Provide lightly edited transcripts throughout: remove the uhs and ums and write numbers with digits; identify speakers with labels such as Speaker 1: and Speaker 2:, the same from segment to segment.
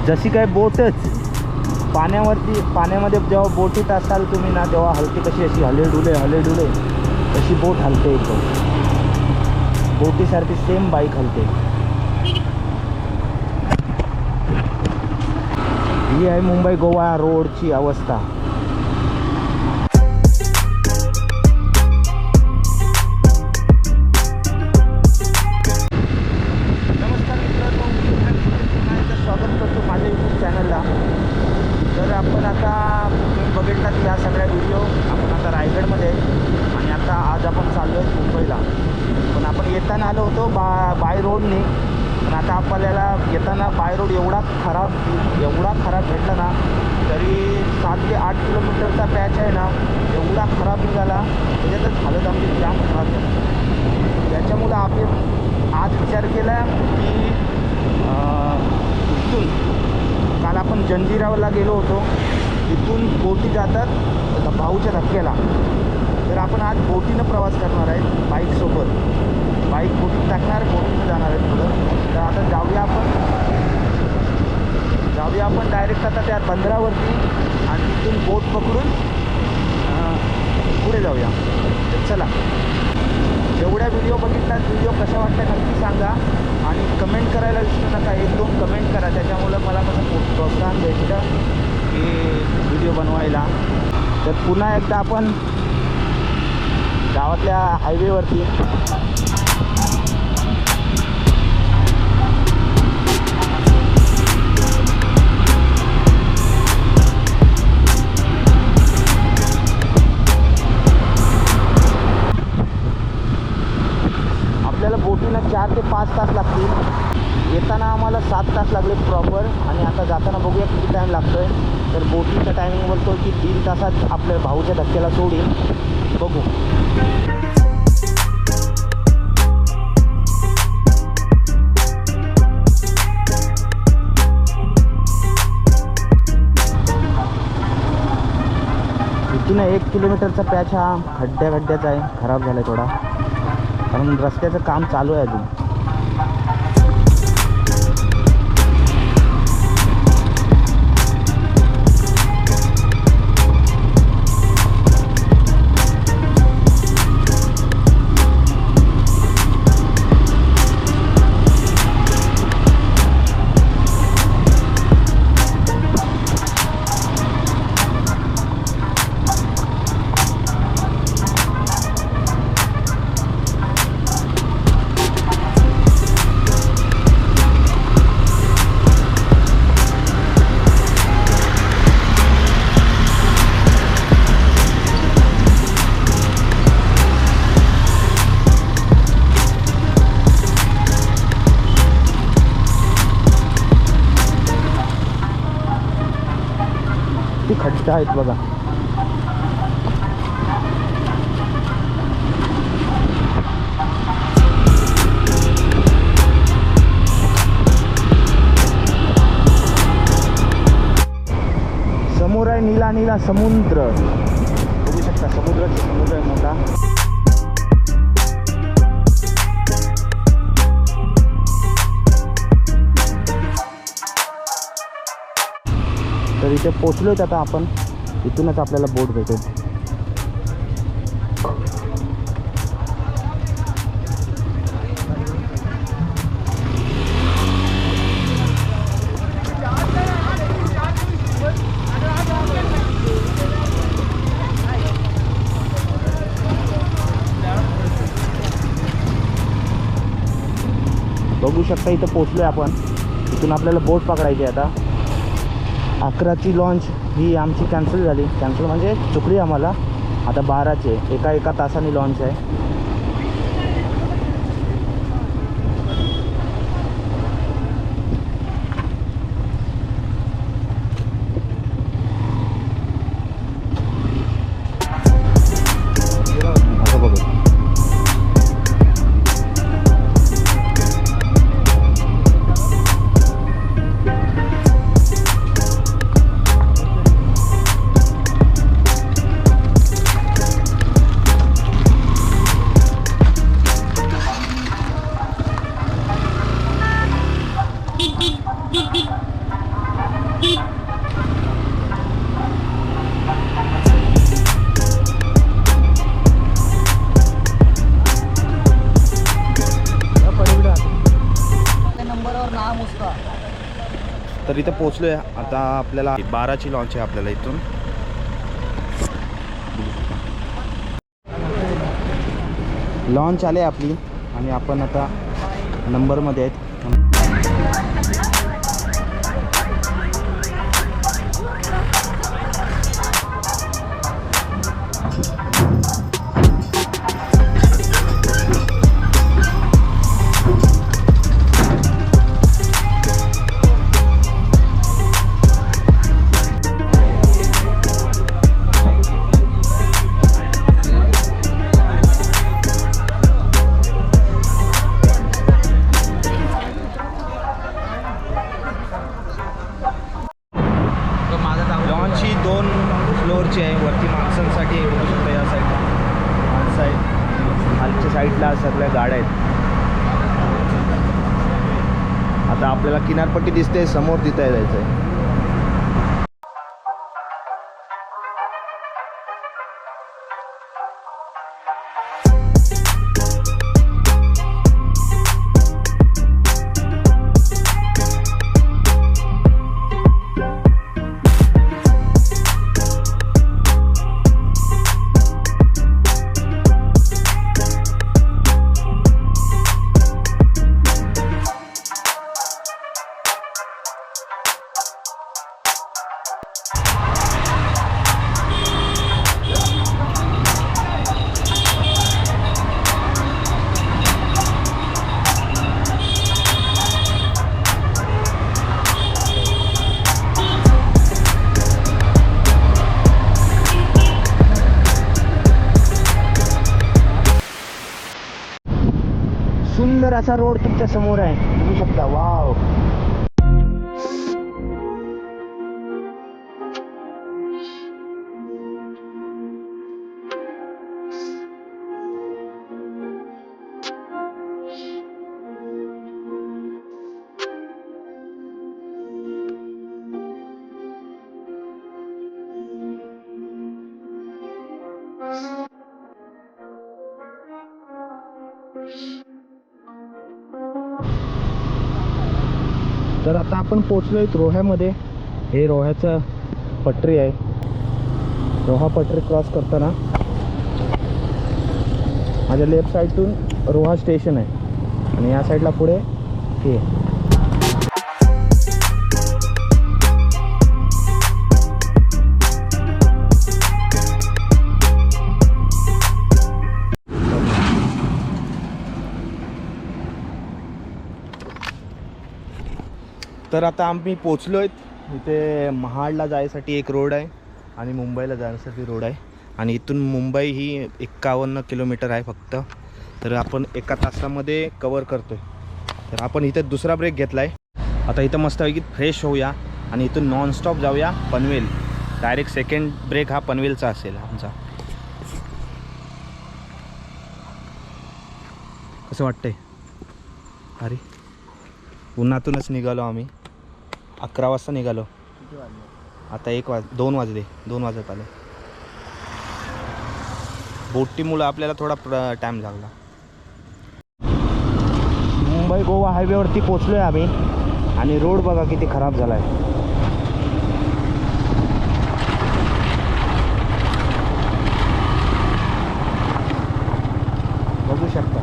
Speaker 1: जशी काय बोटच पाण्यामध्ये जेव्हा बोटीत असाल तुम्ही ना, तेव्हा हलते कशी अशी हलेडुले तशी बोट हलते एकदम बोटीसारखी सेम बाईक हलते. ही आहे मुंबई गोवा रोडची अवस्था. नमस्कार मित्रांनो, पुन्हा एकदा स्वागत करतो माझ्या यूट्यूब चॅनलला. तर आपण आता तुम्ही बघितलात या सगळ्या व्हिडिओ. आपण आता रायगडमध्ये आणि आता आज आपण चाललो आहे मुंबईला. पण आपण येताना आलो होतो बाय रोडने, पण आता आपल्याला येताना बाय रोड एवढा खराब भेटला ना, तरी 7 ते 8 किलोमीटरचा पॅच आहे ना, एवढा खराब निघाला. त्याच्यातच हालत आमची जाम खराब झाली. त्याच्यामुळं आपण आज विचार केला की इथून काल आपण जंजिराला गेलो होतो, तिथून बोटी जातात भाऊच्या धक्क्याला. तर आपण आज बोटीनं प्रवास करणार आहे बाईकसोबत. बाईक बोटीत टाकणार, बोटीनं जाणार आहे पुढं. तर आता जाऊया आपण डायरेक्ट आता त्या बंदरावरती आणि तिथून बोट पकडून पुढे जाऊया. तर चला, जेवढ्या व्हिडिओ बघितला व्हिडिओ कशा वाटल्या नक्की सांगा आणि कमेंट करायला विसरू नका. 1-2 कमेंट करा, त्याच्यामुळं मला कसं प्रोत्साहन भेटतं की व्हिडिओ बनवायला. तर पुन्हा एकदा आपण गावातल्या हायवेवरती आपल्याला बोटीनं 4 ते 5 तास लागतील. येताना आम्हाला 7 तास लागले प्रॉपर, आणि आता जाताना बघूया किती टाईम लागतो आहे. तर बोटीचा टायमिंग बोलतो की 3 तासात आपल्या भाऊच्या धक्क्याला सोडीन. बघू. इथून 1 किलोमीटरचा पॅच हा खड्ड्याचा आहे, खराब झाला आहे थोडा, कारण रस्त्याचं काम चालू आहे अजून. ती खड्डा आहेत बघा. समोर आहे नीला समुद्र. बघू शकता, समुद्र आहे मोठा. तर इथे पोचलोय आता आपण. इथूनच आपल्याला बोट भेटेल. बघू शकता इथं पोचलोय आपण. इथून आपल्याला बोट पकडायची आता. 11ची लॉन्च ही आमची कॅन्सल झाली. कॅन्सल म्हणजे चुकली आम्हाला. आता 12ची एका तासाने लॉन्च आहे. तर इथं पोचलो आहे. आता आपल्याला 12ची लॉन्च आहे आपल्याला इथून. लॉन्च आले आपली आणि आपण आता नंबरमध्ये आहेत. लॉन्च ही 2 फ्लोअरची आहे. वरती माणसांसाठी आहे, बघू शकता या साईडला माणसं आहेत, खालच्या साईडला सगळ्या गाड्या आहेत. आता आपल्याला किनारपट्टी दिसते समोर, तिथे जायचं आहे. सुंदर असा रोड तुमच्या समोर आहे, बघू शकता. वाव. तर आता आपण पोचलो आहेत रोह्यामध्ये. हे रोह्याचं पटरी आहे. रोहा पटरी क्रॉस करताना माझ्या लेफ्ट साईडतून रोहा स्टेशन आहे आणि या साईडला पुढे हे. तर आता आम्ही पोचलो आहेत. इथे महाडला जायसाठी एक रोड आहे आणि मुंबईला जाण्यासाठी रोड आहे आणि इथून मुंबई ही 51 किलोमीटर आहे फक्त. तर आपण 1 तासामध्ये कवर करतो आहे. तर आपण इथे दुसरा ब्रेक घेतला आहे. आता इथं मस्तपैकी फ्रेश होऊया आणि इथून नॉनस्टॉप जाऊया पनवेल. डायरेक्ट सेकंड ब्रेक हा पनवेलचा असेल आमचा. कसं वाटतंय? अरे उन्हातूनच निघालो आम्ही. 11 वाजता निघालो. आता 2 वाजले. 2 वाजत आले. बोटीमुळं आपल्याला थोडा टाईम लागला. मुंबई गोवा हायवेवरती पोचलो आहे आम्ही आणि रोड बघा किती खराब झाला आहे. बघू शकता.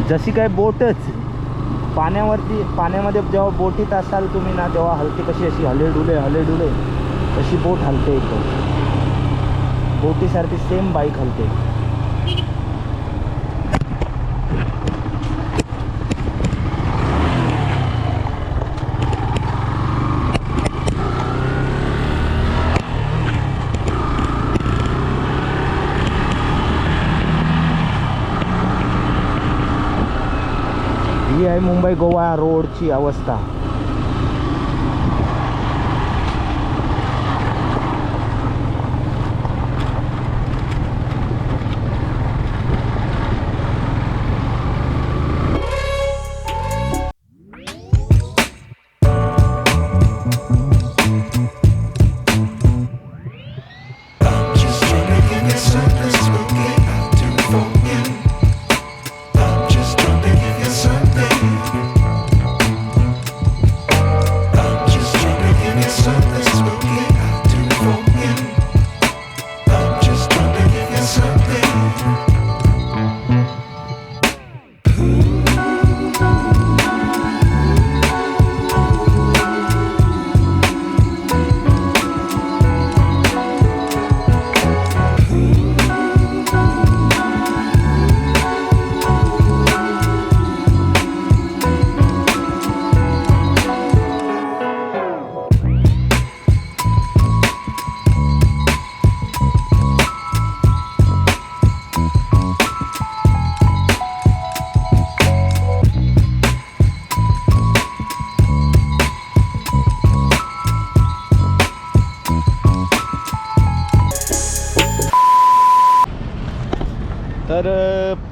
Speaker 1: जशी काय बोटच पाण्यामध्ये जेव्हा बोटीत असाल तुम्ही ना, तेव्हा हलते कशी अशी हलेडुले तशी बोट हलते. एकदम बोटीसारखी सेम बाईक हलते. ही आहे मुंबई गोवा रोडची अवस्था.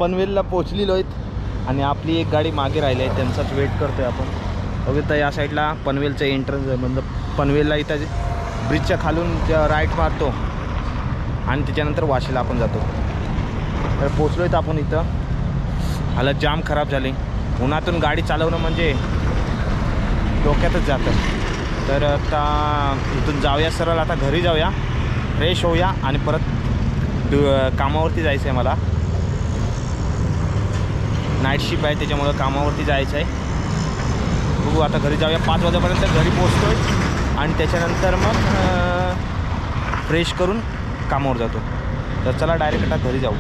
Speaker 2: पनवेलला पोहोचलेलो आहेत आणि आपली एक गाडी मागे राहिली आहे, त्यांचाच वेट करतोय आपण. बघितलं या साईडला पनवेलचं एंट्रन्स आहे, म्हणजे पनवेलला इथं ब्रिजच्या खालून राईट मारतो आणि त्याच्यानंतर वाशीला आपण जातो. तर पोचलो आहेत आपण इथं. हालत जाम खराब झाली, उन्हातून गाडी चालवणं म्हणजे डोक्यातच जातं. तर आता इथून जाऊया सरळ, आता घरी जाऊया, फ्रेश होऊया आणि परत कामावरती जायचं आहे. मला नाईट शिफ्ट आहे त्याच्यामुळं कामावरती जायचं आहे. बघू आता घरी जाऊया, 5 वाजेपर्यंत घरी पोचतो आहे आणि त्याच्यानंतर मग फ्रेश करून कामावर जातो. तर चला डायरेक्ट आता घरी जाऊ.